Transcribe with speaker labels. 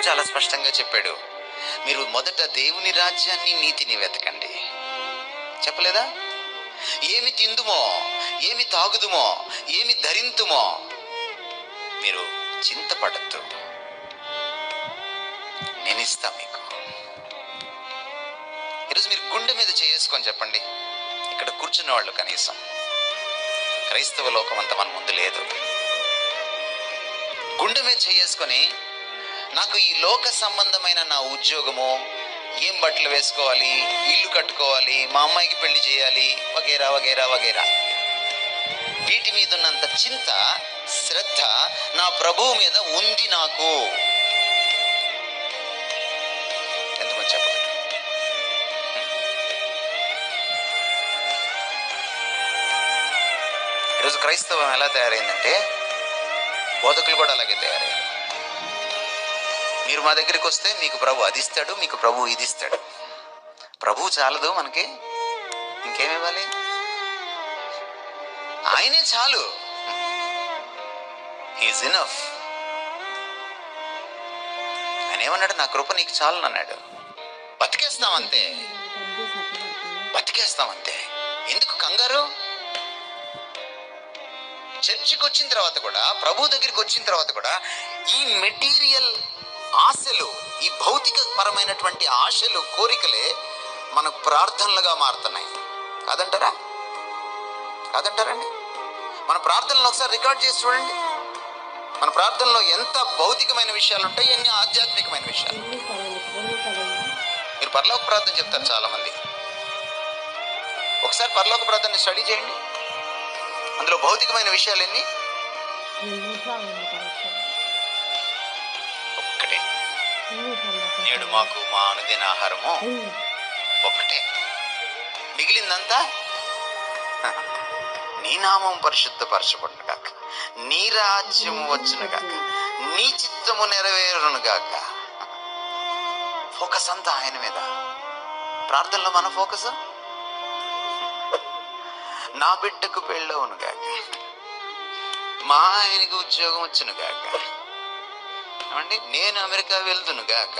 Speaker 1: చాలా స్పష్టంగా చెప్పాడు, మీరు మొదట దేవుని రాజ్యాన్ని నీతిని వెతకండి. చెప్పలేదా? ఏమి తిందుమో, ఏమి తాగుదుమో, ఏమి ధరింతుమో మీరు చింతపడద్దు, నేను ఇస్తా మీకు. ఈరోజు మీరు గుండె మీద చేసుకొని చెప్పండి, ఇక్కడ కూర్చున్న వాళ్ళు కనీసం క్రైస్తవ లోకం అంతా మన ముందు లేదు. గుండె మీద చేసుకొని, నాకు ఈ లోక సంబంధమైన నా ఉద్యోగము, ఏం బట్టలు వేసుకోవాలి, ఇల్లు కట్టుకోవాలి, మా అమ్మాయికి పెళ్లి చేయాలి, వగేరా వగేరా వగేరా, వీటి మీద ఉన్నంత చింత, శ్రద్ధ నా ప్రభువు మీద ఉంది నాకు. ఎంతమంది చెప్పండి? ఈరోజు క్రైస్తవం ఎలా తయారైందంటే, బోధకులు కూడా అలాగే తయారయ్యారు. మీరు మా దగ్గరికి వస్తే మీకు ప్రభు అది ఇస్తాడు, మీకు ప్రభు ఇది ఇస్తాడు. ప్రభువు చాలదు మనకి, ఇంకేమి ఇవ్వాలి? ఆయనే చాలు. He is enough. ఆయన ఏమన్నాడు? నా కృప నీకు చాలు అన్నాడు. బతికేస్తామంతే, బతికేస్తామంతే. ఎందుకు కంగారు? చర్చికి వచ్చిన తర్వాత కూడా, ప్రభు దగ్గరికి వచ్చిన తర్వాత కూడా ఈ మెటీరియల్ ఆశలు, ఈ భౌతిక పరమైనటువంటి ఆశలు, కోరికలే మనకు ప్రార్థనలుగా మారుతున్నాయి. కాదంటారా? కాదంటారండి? మన ప్రార్థనలు ఒకసారి రికార్డ్ చేసి చూడండి. మన ప్రార్థనలో ఎంత భౌతికమైన విషయాలు ఉంటాయి, ఎన్ని ఆధ్యాత్మికమైన విషయాలు. మీరు పరలోక ప్రార్థన చెప్తారు చాలా మంది. ఒకసారి పరలోక ప్రార్థన స్టడీ చేయండి. అందులో భౌతికమైన విషయాలు ఎన్ని? ఒక్కటే. నేడు మాకు మా అనుదిన ఆహారము ఒక్కటే. మిగిలిందంతా నీ నామం పరిశుద్ధపరచబడును గాక, నీ రాజ్యము వచ్చును గాక, నీ చిత్తము నెరవేరును గాక. ఫోకస్ అంతా ఆయన మీద. ప్రార్థనలో మన ఫోకస్, నా బిడ్డకు పెళ్ళవును గాక, మా ఆయనకు ఉద్యోగం వచ్చును గాక, ఏమండి నేను అమెరికా వెళ్తును గాక,